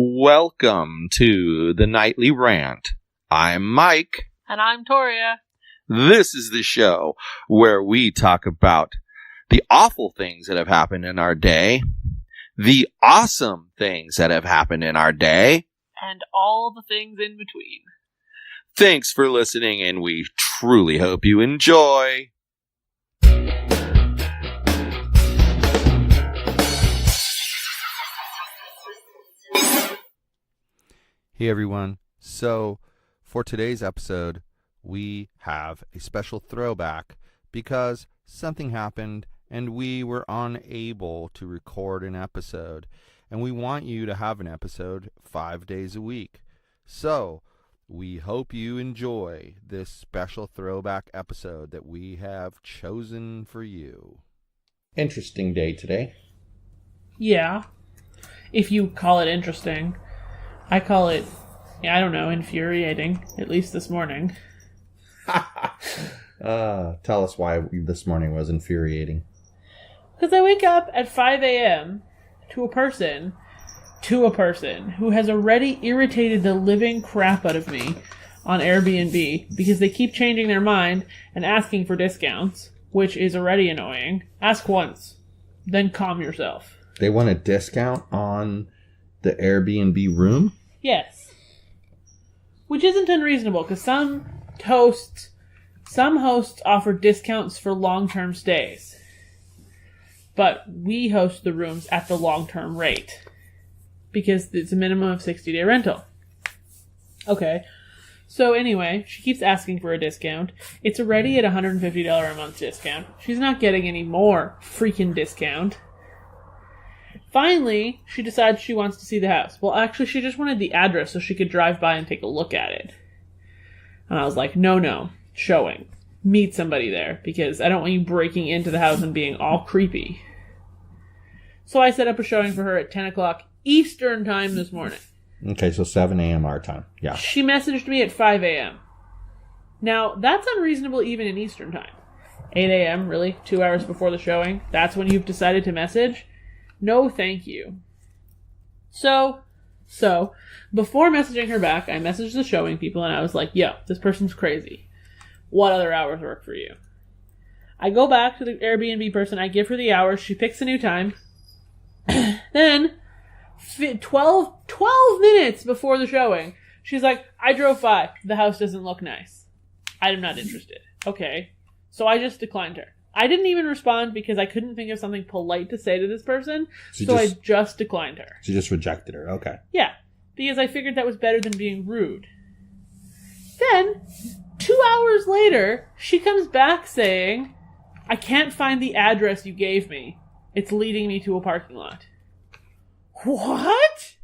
Welcome to the Nightly Rant. I'm Mike. And I'm Toria. This is the show where we talk about the awful things that have happened in our day, the awesome things that have happened in our day, and all the things in between. Thanks for listening, and we truly hope you enjoy. Hey everyone, so for today's episode, we have a special throwback because something happened and we were unable to record an episode, and we want you to have an episode 5 days a week. So we hope you enjoy this special throwback episode that we have chosen for you. Interesting day today. Yeah, if you call it interesting. I call it, I don't know, infuriating, at least this morning. Tell us why this morning was infuriating. Because I wake up at 5 a.m. to a person who has already irritated the living crap out of me on Airbnb because they keep changing their mind and asking for discounts, which is already annoying. Ask once, then calm yourself. They want a discount on the Airbnb room? Yes. Which isn't unreasonable, because some hosts offer discounts for long-term stays. But we host the rooms at the long-term rate, because it's a minimum of 60-day rental. Okay. So anyway, she keeps asking for a discount. It's already at $150 a month discount. She's not getting any more freaking discount. Finally, she decides she wants to see the house. Well, actually, she just wanted the address so she could drive by and take a look at it. And I was like, no, showing. Meet somebody there, because I don't want you breaking into the house and being all creepy. So I set up a showing for her at 10 o'clock Eastern time this morning. Okay, so 7 a.m. our time. Yeah. She messaged me at 5 a.m. Now, that's unreasonable even in Eastern time. 8 a.m., really? 2 hours before the showing? That's when you've decided to message? No, thank you. So, before messaging her back, I messaged the showing people and I was like, yo, this person's crazy. What other hours work for you? I go back to the Airbnb person, I give her the hours, she picks a new time. Then, 12 minutes before the showing, she's like, I drove by, the house doesn't look nice. I'm not interested. Okay. So I just declined her. I didn't even respond because I couldn't think of something polite to say to this person, so I just declined her. So you just rejected her, okay. Yeah, because I figured that was better than being rude. Then, 2 hours later, she comes back saying, I can't find the address you gave me. It's leading me to a parking lot. What?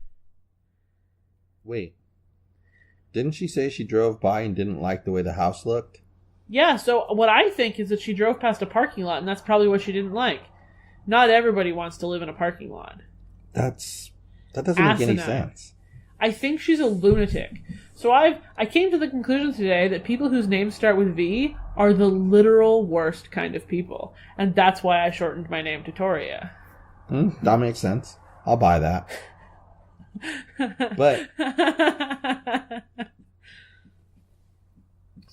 Wait. Didn't she say she drove by and didn't like the way the house looked? Yeah, so what I think is that she drove past a parking lot, and that's probably what she didn't like. Not everybody wants to live in a parking lot. That doesn't make any sense. I think she's a lunatic. So I came to the conclusion today that people whose names start with V are the literal worst kind of people. And that's why I shortened my name to Toria. That makes sense. I'll buy that. But...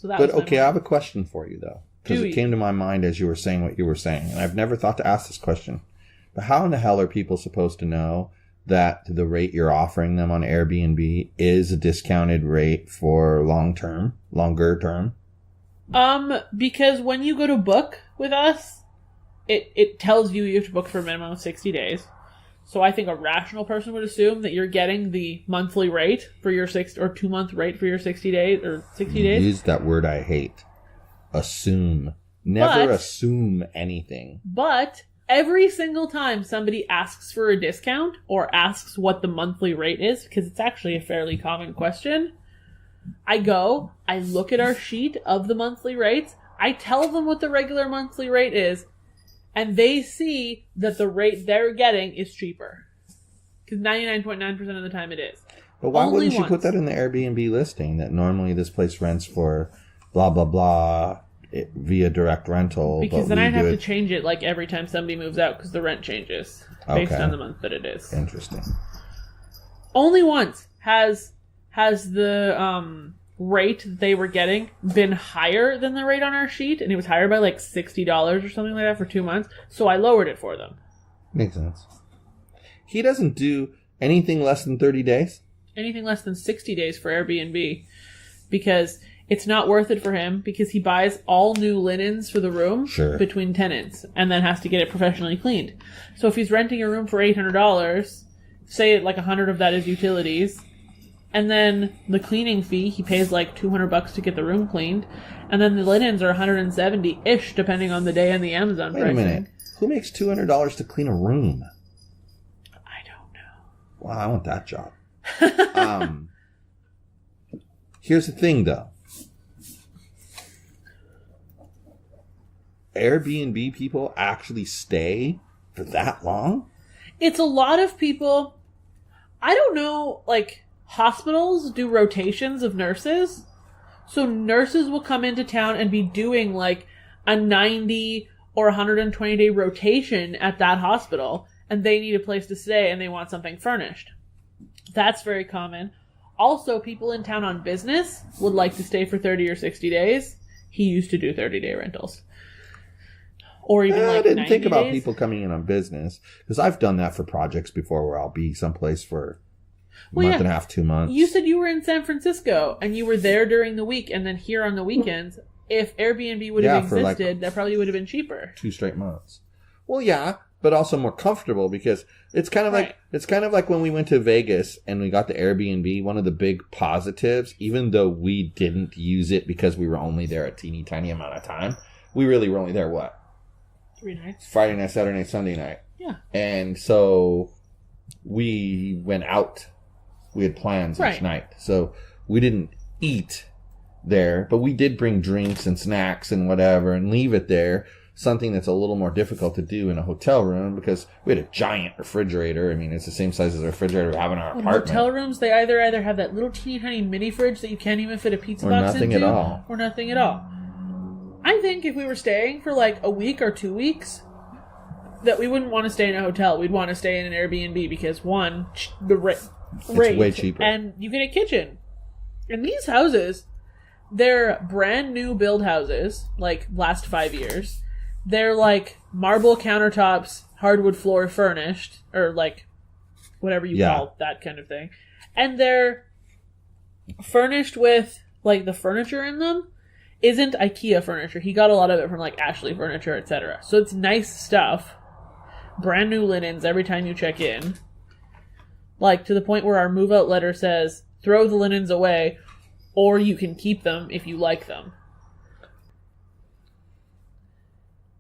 But okay, I have a question for you, though. Because it came to my mind as you were saying what you were saying. And I've never thought to ask this question. But how in the hell are people supposed to know that the rate you're offering them on Airbnb is a discounted rate for longer term? Because when you go to book with us, it tells you have to book for a minimum of 60 days. So I think a rational person would assume that you're getting the monthly rate for your 2-month rate for your 60 days or 60 days. Use that word I hate. Assume. Never assume anything. But every single time somebody asks for a discount or asks what the monthly rate is, because it's actually a fairly common question, I look at our sheet of the monthly rates, I tell them what the regular monthly rate is, and they see that the rate they're getting is cheaper. Because 99.9% of the time it is. But why wouldn't you put that in the Airbnb listing, that normally this place rents for blah, blah, blah, via direct rental? Because then I'd have to change it like every time somebody moves out, because the rent changes based on the month that it is. Interesting. Only once has the rate that they were getting been higher than the rate on our sheet, and it was higher by like $60 or something like that for 2 months. So I lowered it for them. Makes sense. He doesn't do anything less than 30 days? Anything less than 60 days for Airbnb, because it's not worth it for him, because he buys all new linens for the room between tenants and then has to get it professionally cleaned. So if he's renting a room for $800, say like 100 of that is utilities, and then the cleaning fee, he pays like $200 to get the room cleaned, and then the linens are $170-ish depending on the day and the Amazon pricing. Wait a minute. Who makes $200 to clean a room? I don't know. Wow, I want that job. Here's the thing, though. Airbnb people actually stay for that long? It's a lot of people. I don't know, like, hospitals do rotations of nurses. So nurses will come into town and be doing, like, a 90 or 120-day rotation at that hospital, and they need a place to stay and they want something furnished. That's very common. Also, people in town on business would like to stay for 30 or 60 days. He used to do 30-day rentals. Or even like 90 days. I didn't think about people coming in on business, because I've done that for projects before where I'll be someplace for a month and a half, 2 months. You said you were in San Francisco and you were there during the week and then here on the weekends. If Airbnb would have existed, that probably would have been cheaper. 2 straight months. Well, yeah, but also more comfortable, because it's kind of like when we went to Vegas and we got the Airbnb. One of the big positives, even though we didn't use it because we were only there a teeny tiny amount of time, we really were only there 3 nights? Friday night, Saturday night, Sunday night. Yeah. And so we went out. We had plans each night. So we didn't eat there, but we did bring drinks and snacks and whatever and leave it there. Something that's a little more difficult to do in a hotel room, because we had a giant refrigerator. I mean, it's the same size as the refrigerator we have in our apartment. Hotel rooms, they either have that little teeny tiny mini fridge that you can't even fit a pizza box into. Or nothing at all. Or nothing at all. I think if we were staying for like a week or 2 weeks, that we wouldn't want to stay in a hotel. We'd want to stay in an Airbnb, because one, the rate, it's way cheaper, and you get a kitchen. And these houses, they're brand new build houses, like last 5 years. They're like marble countertops, hardwood floor furnished, or like whatever you call that kind of thing. And they're furnished with like the furniture in them isn't IKEA furniture. He got a lot of it from like Ashley Furniture, etc. So it's nice stuff. Brand new linens every time you check in. Like to the point where our move out letter says, throw the linens away, or you can keep them if you like them.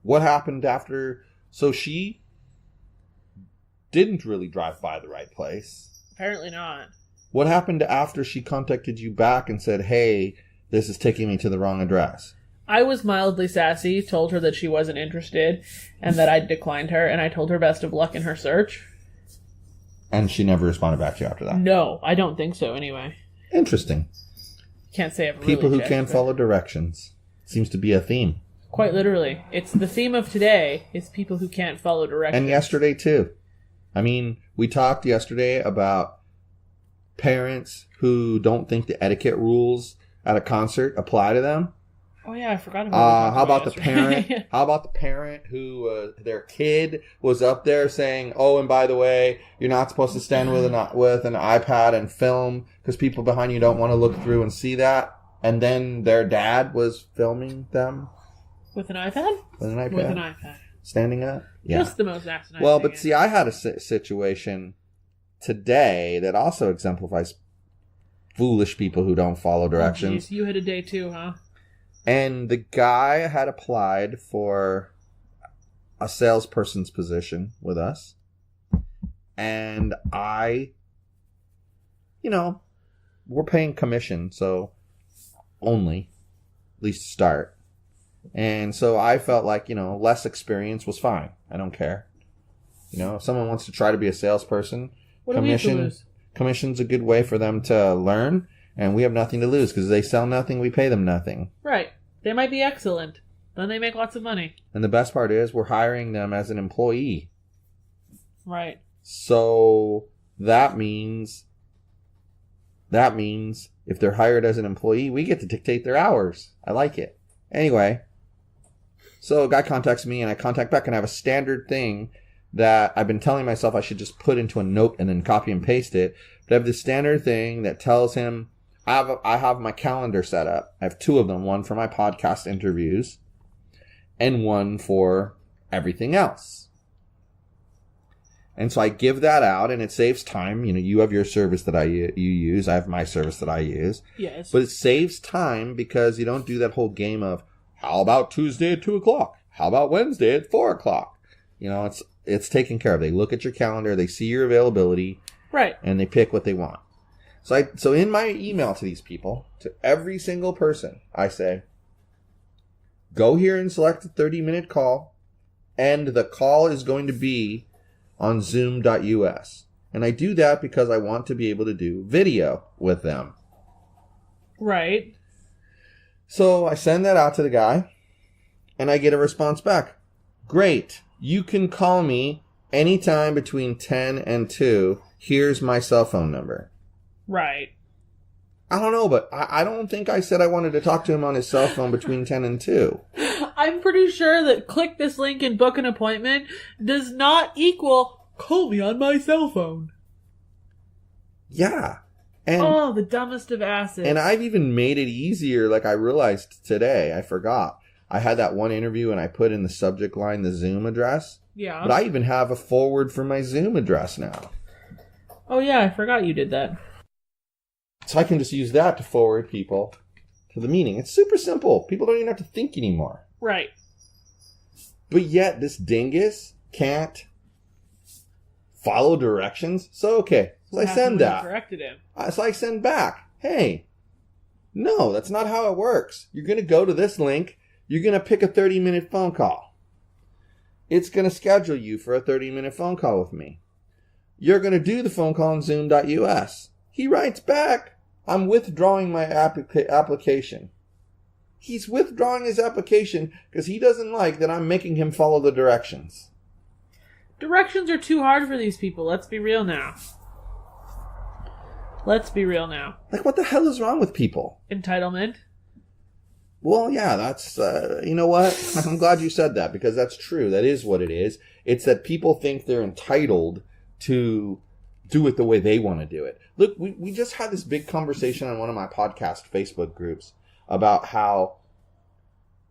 What happened after? So she didn't really drive by the right place. Apparently not. What happened after she contacted you back and said, hey, this is taking me to the wrong address? I was mildly sassy, told her that she wasn't interested, and that I'd declined her, and I told her best of luck in her search. And she never responded back to you after that? No, I don't think so anyway. Interesting. Can't say I've really People who checked, can't but follow directions. Seems to be a theme. Quite literally. It's the theme of today, is people who can't follow directions. And yesterday, too. I mean, we talked yesterday about parents who don't think the etiquette rules at a concert apply to them. Oh yeah, I forgot about how about the parent? How about the parent who their kid was up there saying, "Oh, and by the way, you're not supposed to stand with an iPad and film because people behind you don't want to look through and see that." And then their dad was filming them with an iPad. With an iPad. With an iPad. Standing up. Yeah. Just the most asinine. Well, but see, I had a situation today that also exemplifies foolish people who don't follow directions. You had a day too, huh? And the guy had applied for a salesperson's position with us. And we're paying commission, so only, at least to start. And so I felt like, less experience was fine. I don't care. If someone wants to try to be a salesperson, commission's a good way for them to learn. And we have nothing to lose because they sell nothing, we pay them nothing. Right. They might be excellent. Then they make lots of money. And the best part is we're hiring them as an employee. Right. So that means that means if they're hired as an employee, we get to dictate their hours. I like it. Anyway, so a guy contacts me and I contact back, and I have a standard thing that I've been telling myself I should just put into a note and then copy and paste it. But I have this standard thing that tells him I have my calendar set up. I have two of them, one for my podcast interviews and one for everything else. And so I give that out, and it saves time. You know, you have your service that you use. I have my service that I use. Yes. But it saves time because you don't do that whole game of, how about Tuesday at 2 o'clock? How about Wednesday at 4 o'clock? You know, it's taken care of. They look at your calendar, they see your availability, right, and they pick what they want. So in my email to these people, to every single person, I say, go here and select a 30-minute call, and the call is going to be on zoom.us. And I do that because I want to be able to do video with them. Right. So I send that out to the guy, and I get a response back. Great. You can call me anytime between 10 and 2. Here's my cell phone number. Right. I don't know, but I don't think I said I wanted to talk to him on his cell phone between 10 and 2. I'm pretty sure that click this link and book an appointment does not equal call me on my cell phone. Yeah. And, the dumbest of asses. And I've even made it easier, like I realized today. I forgot. I had that one interview and I put in the subject line the Zoom address. Yeah. But I even have a forward for my Zoom address now. Oh yeah, I forgot you did that. So I can just use that to forward people to the meeting. It's super simple. People don't even have to think anymore. Right. But yet this dingus can't follow directions. So, okay. So I send that. Corrected him. So I send back, hey, no, that's not how it works. You're going to go to this link. You're going to pick a 30-minute phone call. It's going to schedule you for a 30-minute phone call with me. You're going to do the phone call on zoom.us. He writes back, I'm withdrawing my application. He's withdrawing his application because he doesn't like that I'm making him follow the directions. Directions are too hard for these people. Let's be real now. Like, what the hell is wrong with people? Entitlement. Well, yeah, that's, you know what? I'm glad you said that because that's true. That is what it is. It's that people think they're entitled to do it the way they want to do it. Look, we just had this big conversation on one of my podcast Facebook groups about how,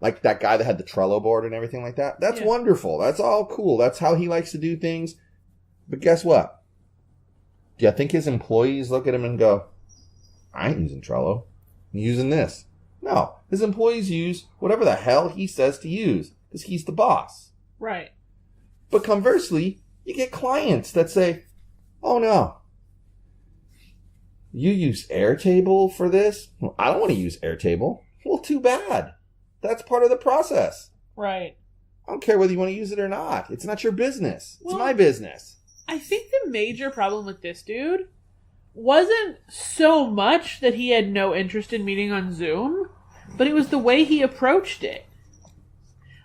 like, that guy that had the Trello board and everything like that. That's wonderful. That's all cool. That's how he likes to do things. But guess what? Do you think his employees look at him and go, I ain't using Trello. I'm using this. No. His employees use whatever the hell he says to use because he's the boss. Right. But conversely, you get clients that say, oh no, you use Airtable for this? Well, I don't want to use Airtable. Well, too bad. That's part of the process. Right. I don't care whether you want to use it or not. It's not your business. It's my business. I think the major problem with this dude wasn't so much that he had no interest in meeting on Zoom, but it was the way he approached it.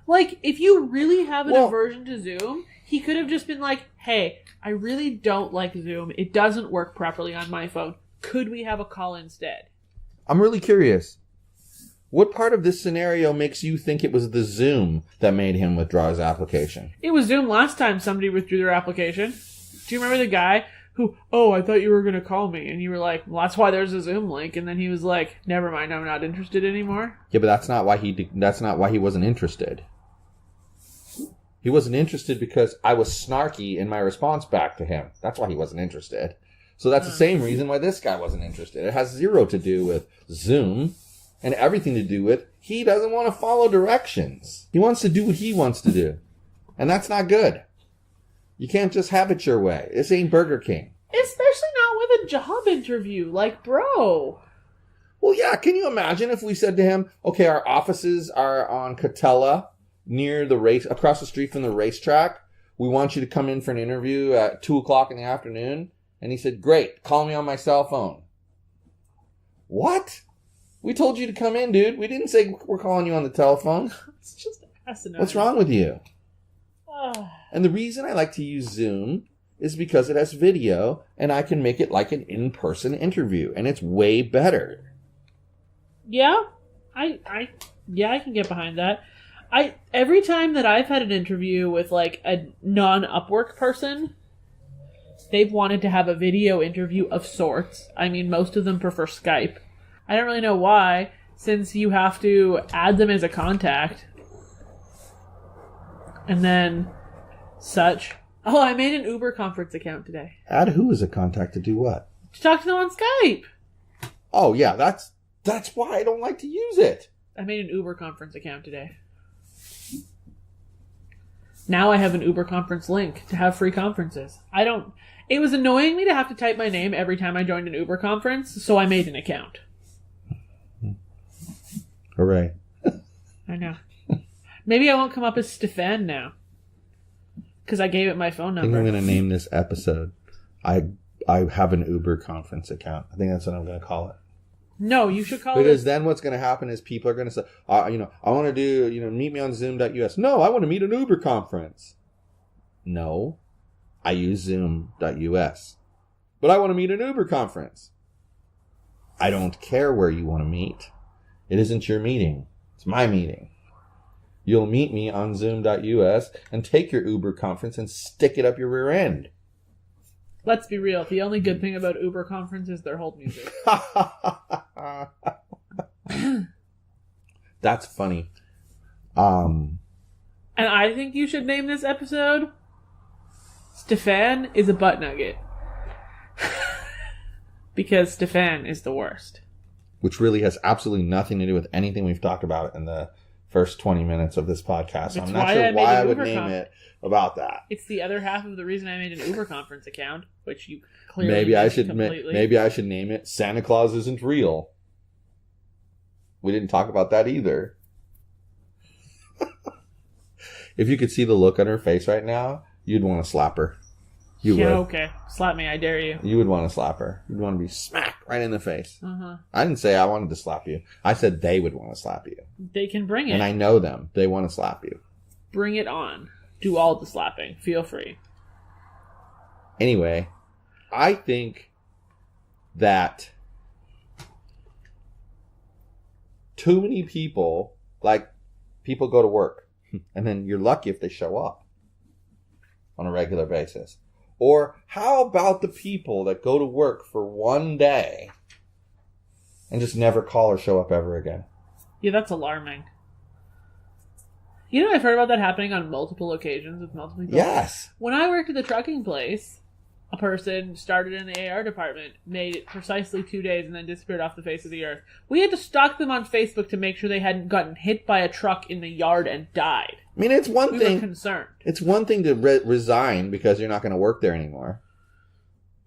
Like, if you really have an aversion to Zoom, he could have just been like, hey, I really don't like Zoom. It doesn't work properly on my phone. Could we have a call instead? I'm really curious. What part of this scenario makes you think it was the Zoom that made him withdraw his application? It was Zoom last time somebody withdrew their application. Do you remember the guy who, I thought you were going to call me? And you were like, well, that's why there's a Zoom link. And then he was like, never mind, I'm not interested anymore. Yeah, but that's not why he wasn't interested. He wasn't interested because I was snarky in my response back to him. That's why he wasn't interested. So that's the same reason why this guy wasn't interested. It has zero to do with Zoom and everything to do with he doesn't want to follow directions. He wants to do what he wants to do. And that's not good. You can't just have it your way. This ain't Burger King. Especially not with a job interview. Like, bro. Well, yeah. Can you imagine if we said to him, okay, our offices are on Catella, near the race, across the street from the racetrack. We want you to come in for an interview at 2 o'clock in the afternoon. And he said, great, call me on my cell phone. What? We told you to come in, dude. We didn't say we're calling you on the telephone. It's just asinine. What's wrong with you? And the reason I like to use Zoom is because it has video, and I can make it like an in-person interview, and it's way better. Yeah, I can get behind that. Every time that I've had an interview with like a non-Upwork person, they've wanted to have a video interview of sorts. I mean, most of them prefer Skype. I don't really know why, since you have to add them as a contact. And then such. Oh, I made an Uber conference account today. Add who as a contact to do what? To talk to them on Skype. Oh, yeah, that's why I don't like to use it. I made an Uber conference account today. Now I have an Uber conference link to have free conferences. It was annoying me to have to type my name every time I joined an Uber conference, so I made an account. Hooray. I know. Maybe I won't come up as Stefan now. Because I gave it my phone I number. think I'm going to name this episode, I have an Uber conference account. I think that's what I'm going to call it. No, you should call Because it... then what's going to happen is people are going to say, I want to do, meet me on Zoom.us. No, I want to meet an Uber conference. No, I use Zoom.us. But I want to meet an Uber conference. I don't care where you want to meet. It isn't your meeting. It's my meeting. You'll meet me on Zoom.us and take your Uber conference and stick it up your rear end. Let's be real. The only good thing about Uber conference is their hold music. That's funny. And I think you should name this episode Stefan is a butt nugget. Because Stefan is the worst. Which really has absolutely nothing to do with anything we've talked about in the first 20 minutes of this podcast. I'm not sure why I would name it about that. It's the other half of the reason I made an Uber conference account, which you clearly maybe I should completely. Maybe I should name it Santa Claus Isn't Real. We didn't talk about that either. If you could see the look on her face right now, you'd want to slap her. You would. Okay. Slap me, I dare you. You would want to slap her. You'd want to be smacked right in the face. Uh-huh. I didn't say I wanted to slap you. I said they would want to slap you. They can bring it. And I know them. They want to slap you. Bring it on. Do all the slapping. Feel free. Anyway, I think that too many people go to work, and then you're lucky if they show up on a regular basis. Or how about the people that go to work for one day and just never call or show up ever again? Yeah, that's alarming. You know, I've heard about that happening on multiple occasions with multiple people. Yes. When I worked at the trucking place, a person started in the AR department, made it precisely 2 days, and then disappeared off the face of the earth. We had to stalk them on Facebook to make sure they hadn't gotten hit by a truck in the yard and died. I mean, it's one thing. We were concerned. It's one thing to resign because you're not going to work there anymore.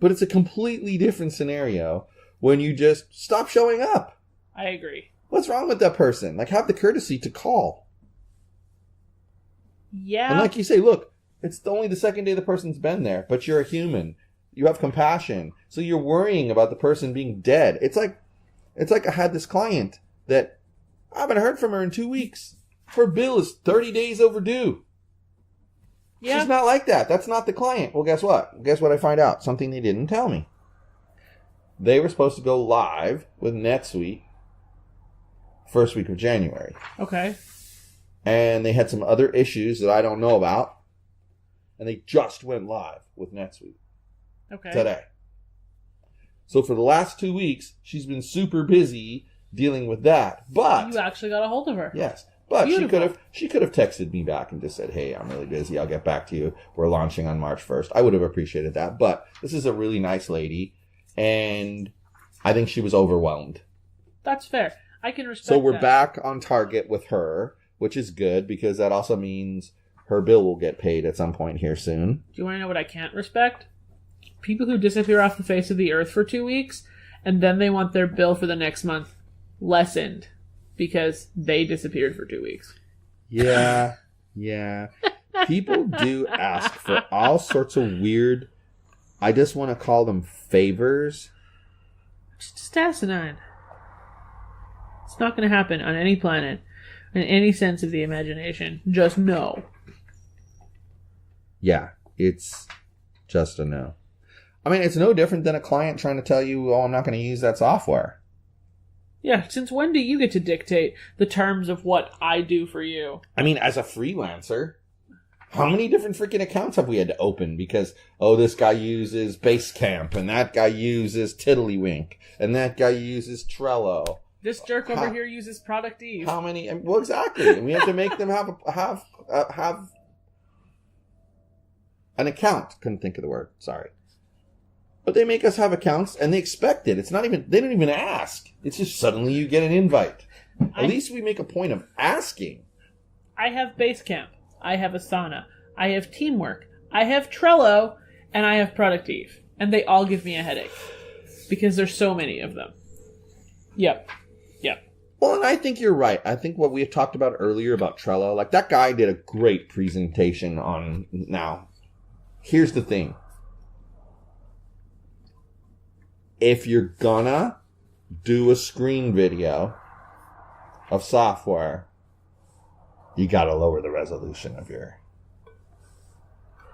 But it's a completely different scenario when you just stop showing up. I agree. What's wrong with that person? Have the courtesy to call. Yeah. And like you say, look, it's only the second day the person's been there, but you're a human. You have compassion. So you're worrying about the person being dead. It's like I had this client that I haven't heard from her in 2 weeks. Her bill is 30 days overdue. Yeah. She's not like that. That's not the client. Well, guess what? Guess what I find out? Something they didn't tell me. They were supposed to go live with NetSuite first week of January. Okay. And they had some other issues that I don't know about. And they just went live with NetSuite. Okay. Today. So for the last 2 weeks, she's been super busy dealing with that. But you actually got a hold of her. Yes. But Beautiful. she could have texted me back and just said, hey, I'm really busy. I'll get back to you. We're launching on March 1st. I would have appreciated that. But this is a really nice lady. And I think she was overwhelmed. That's fair. I can respect So we're that. back on target with her, which is good because that also means her bill will get paid at some point here soon. Do you want to know what I can't respect? People who disappear off the face of the earth for 2 weeks, and then they want their bill for the next month lessened because they disappeared for 2 weeks. Yeah. People do ask for all sorts of weird, I just want to call them favors. It's just asinine. It's not going to happen on any planet, in any sense of the imagination. Just no. Yeah, it's Just a no. I mean, it's no different than a client trying to tell you, oh, I'm not going to use that software. Yeah, since when do you get to dictate the terms of what I do for you? I mean, as a freelancer, how many different freaking accounts have we had to open because, oh, this guy uses Basecamp, and that guy uses Tiddlywink, and that guy uses Trello. This jerk over here uses Product Eve. How many? Well, exactly. And we have to make them have an account. Couldn't think of the word. Sorry. But they make us have accounts, and they expect it. It's not even, they don't even ask. It's just suddenly you get an invite. At least we make a point of asking. I have Basecamp. I have Asana. I have Teamwork. I have Trello. And I have Product Eve. And they all give me a headache. Because there's so many of them. Yep. Well, and I think you're right. I think what we have talked about earlier about Trello, like that guy did a great presentation on now. Here's the thing. If you're gonna do a screen video of software, you gotta lower the resolution of your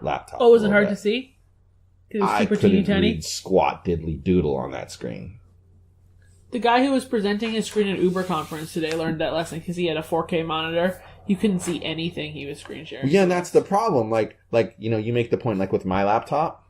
laptop. Oh, was it hard to see? Because it was super teeny tiny? Read squat diddly doodle on that screen. The guy who was presenting his screen at Uber conference today learned that lesson because he had a 4K monitor. You couldn't see anything he was screen sharing. Yeah, and that's the problem. Like you know, you make the point, like with my laptop.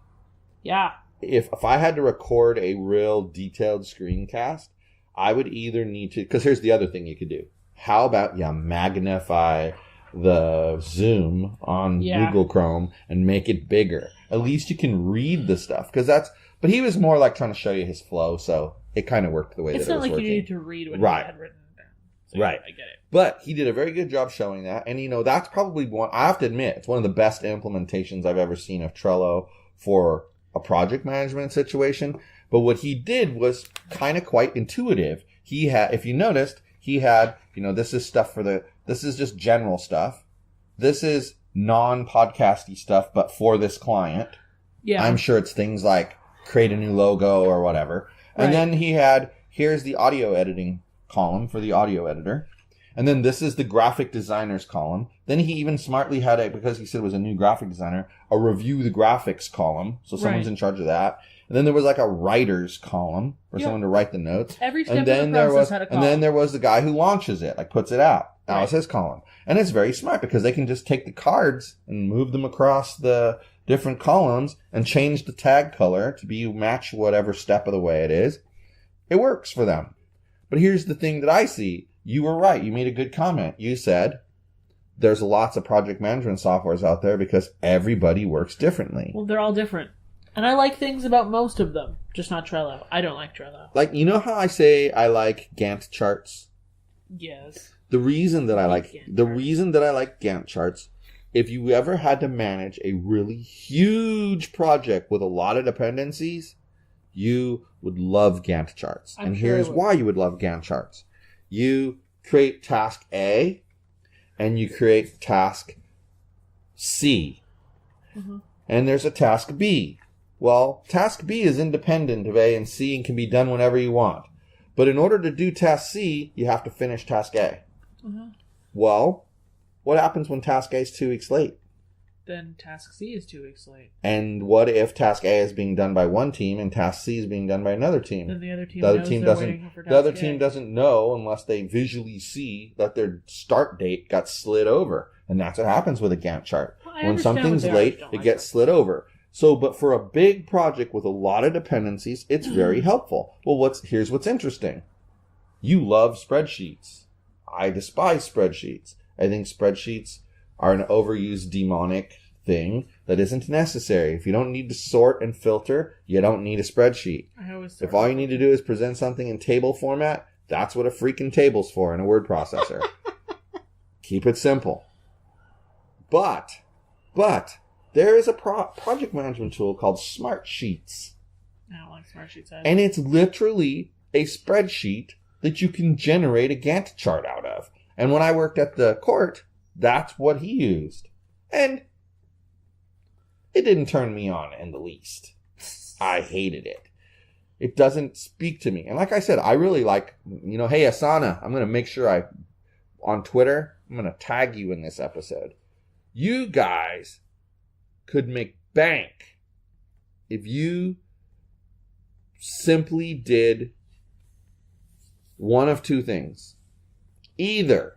Yeah. If I had to record a real detailed screencast, I would either need to, because here's the other thing you could do. How about you magnify the zoom on Google Chrome and make it bigger? At least you can read the stuff. But he was more like trying to show you his flow, so it kind of worked the way that it was working. It's not like you needed to read what he had written down. So right. I get it. But he did a very good job showing that. And, you know, that's probably one, I have to admit, it's one of the best implementations I've ever seen of Trello for a project management situation. But what he did was kind of quite intuitive. He had, if you noticed, he had, you know, this is stuff this is just general stuff. This is non-podcasty stuff, but for this client. Yeah. I'm sure it's things like create a new logo or whatever. And then he had, here's the audio editing column for the audio editor. And then this is the graphic designer's column. Then he even smartly had because he said it was a new graphic designer, a review the graphics column. So someone's in charge of that. And then there was like a writer's column for someone to write the notes. Every step of the process had a column. And then there was the guy who launches it, like puts it out. That was his column. And it's very smart because they can just take the cards and move them across the different columns and change the tag color to match whatever step of the way it is. It works for them. But here's the thing that I see. You were right. You made a good comment. You said there's lots of project management softwares out there because everybody works differently. Well, they're all different. And I like things about most of them, just not Trello. I don't like Trello. Like, you know how I say I like Gantt charts? Yes. The reason that I like Gantt charts, if you ever had to manage a really huge project with a lot of dependencies, you would love Gantt charts. And here's why you would love Gantt charts. You create task A and you create task C. Mm-hmm. And there's a task B. Well, task B is independent of A and C and can be done whenever you want. But in order to do task C, you have to finish task A. Mm-hmm. Well, what happens when task A is 2 weeks late? Then task C is 2 weeks late. And what if task A is being done by one team and task C is being done by another team? Then the other team doesn't know unless they visually see that their start date got slid over. And that's what happens with a Gantt chart. Well, when something's late, it gets slid over. So, but for a big project with a lot of dependencies, it's very helpful. Well, here's what's interesting. You love spreadsheets. I despise spreadsheets. I think spreadsheets are an overused demonic thing that isn't necessary. If you don't need to sort and filter, you don't need a spreadsheet. If all you need to do is present something in table format, that's what a freaking table's for in a word processor. Keep it simple. But there is a project management tool called Smartsheets. I don't like Smartsheets either. And it's literally a spreadsheet that you can generate a Gantt chart out of. And when I worked at the court, that's what he used. And it didn't turn me on in the least. I hated it. It doesn't speak to me. And like I said, I really like, hey, Asana, I'm going to make sure on Twitter, I'm going to tag you in this episode. You guys could make bank if you simply did one of two things. Either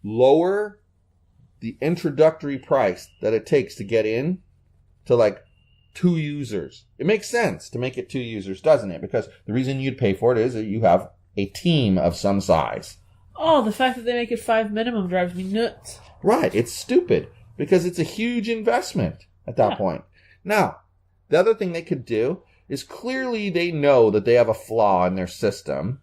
lower the introductory price that it takes to get in to like 2 users. It makes sense to make it 2 users, doesn't it? Because the reason you'd pay for it is that you have a team of some size. Oh, the fact that they make it 5 minimum drives me nuts. Right. It's stupid because it's a huge investment at that point. Now, the other thing they could do is clearly they know that they have a flaw in their system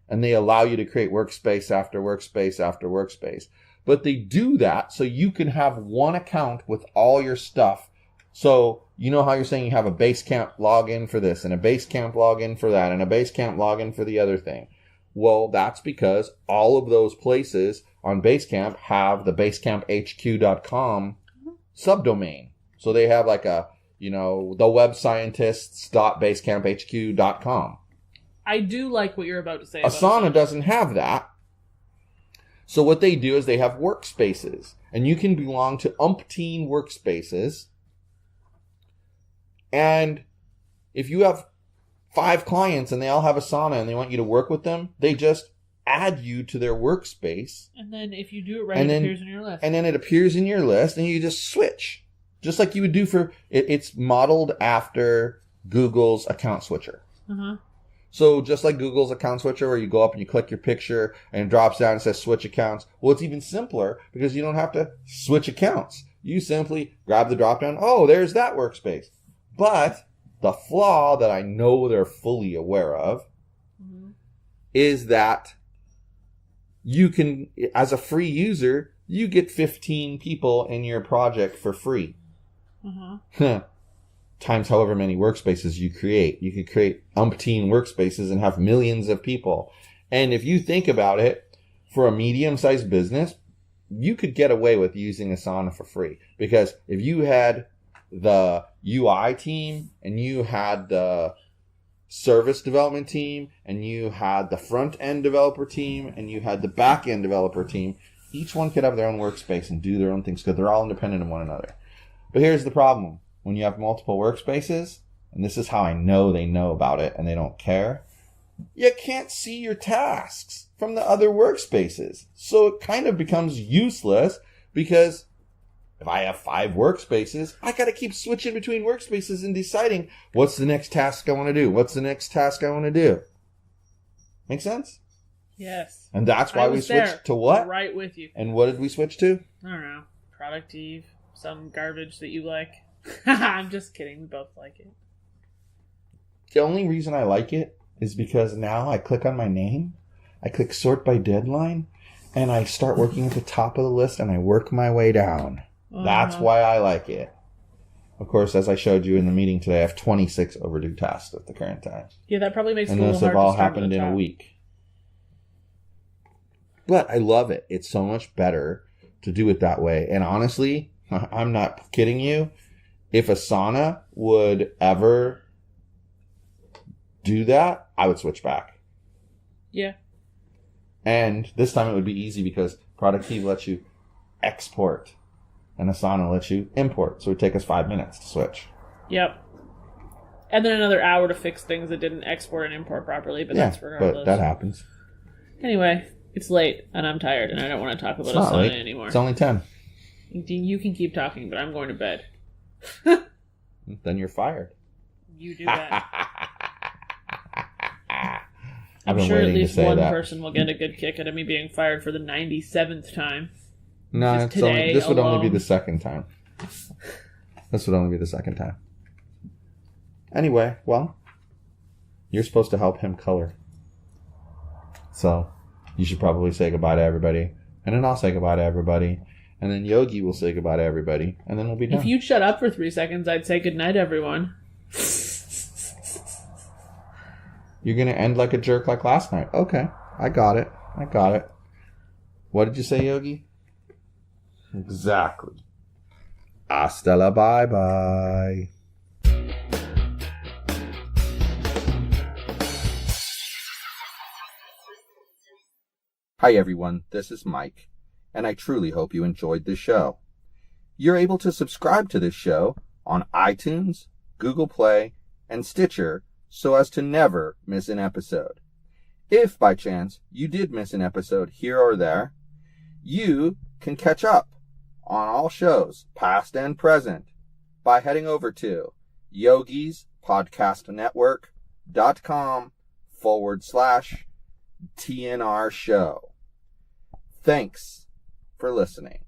and they allow you to create workspace after workspace after workspace. But they do that so you can have one account with all your stuff. So you know how you're saying you have a Basecamp login for this and a Basecamp login for that and a Basecamp login for the other thing. Well, that's because all of those places on Basecamp have the basecamphq.com subdomain. So they have like a, thewebscientists.basecamphq.com. I do like what you're about to say. About Asana doesn't have that. So what they do is they have workspaces. And you can belong to umpteen workspaces. And if you have 5 clients and they all have Asana and they want you to work with them, they just add you to their workspace. And then if you do it right, it appears in your list. And then it appears in your list and you just switch. Just like you would do for... It's modeled after Google's account switcher. Uh-huh. So just like Google's account switcher where you go up and you click your picture and it drops down and says switch accounts. Well, it's even simpler because you don't have to switch accounts. You simply grab the drop down. Oh, there's that workspace. But the flaw that I know they're fully aware of is that you can, as a free user, you get 15 people in your project for free. Times however many workspaces you create. You could create umpteen workspaces and have millions of people. And if you think about it, for a medium-sized business, you could get away with using Asana for free. Because if you had the UI team and you had the service development team and you had the front-end developer team and you had the back-end developer team, each one could have their own workspace and do their own things because they're all independent of one another. But here's the problem. When you have multiple workspaces, and this is how I know they know about it and they don't care, you can't see your tasks from the other workspaces. So it kind of becomes useless because if I have 5 workspaces, I got to keep switching between workspaces and deciding what's the next task I want to do. What's the next task I want to do? Make sense? Yes. And that's why we switched to what? Right with you. And what did we switch to? I don't know. Productive. Some garbage that you like. I'm just kidding. We both like it. The only reason I like it is because now I click on my name, I click sort by deadline, and I start working at the top of the list and I work my way down. That's why I like it. Of course, as I showed you in the meeting today, I have 26 overdue tasks at the current time. Yeah, that probably makes it and a little those hard have all to start happened with in the a top. week. But I love it. It's so much better to do it that way. And honestly, I'm not kidding you. If Asana would ever do that, I would switch back. Yeah. And this time it would be easy because Productive lets you export and Asana lets you import. So it would take us 5 minutes to switch. Yep. And then another hour to fix things that didn't export and import properly, but that's regardless. But that happens. Anyway, it's late and I'm tired and I don't want to talk about It's not Asana late. anymore. It's only 10. You can keep talking, but I'm going to bed. Then you're fired. You do that. I've I'm been sure at waiting to least say one that. person will get a good kick out of me being fired for the 97th time. No, Just today this would only be alone. the second time. This would only be the second time. Anyway, well, you're supposed to help him color. So, you should probably say goodbye to everybody. And then I'll say goodbye to everybody. And then Yogi will say goodbye to everybody. And then we'll be done. If you'd shut up for 3 seconds, I'd say goodnight, everyone. You're going to end like a jerk like last night. Okay, I got it. What did you say, Yogi? Exactly. Hasta la bye-bye. Hi everyone, this is Mike, and I truly hope you enjoyed this show. You're able to subscribe to this show on iTunes, Google Play, and Stitcher so as to never miss an episode. If by chance you did miss an episode here or there, you can catch up on all shows, past and present, by heading over to yogispodcastnetwork.com/TNR show. Thanks for listening.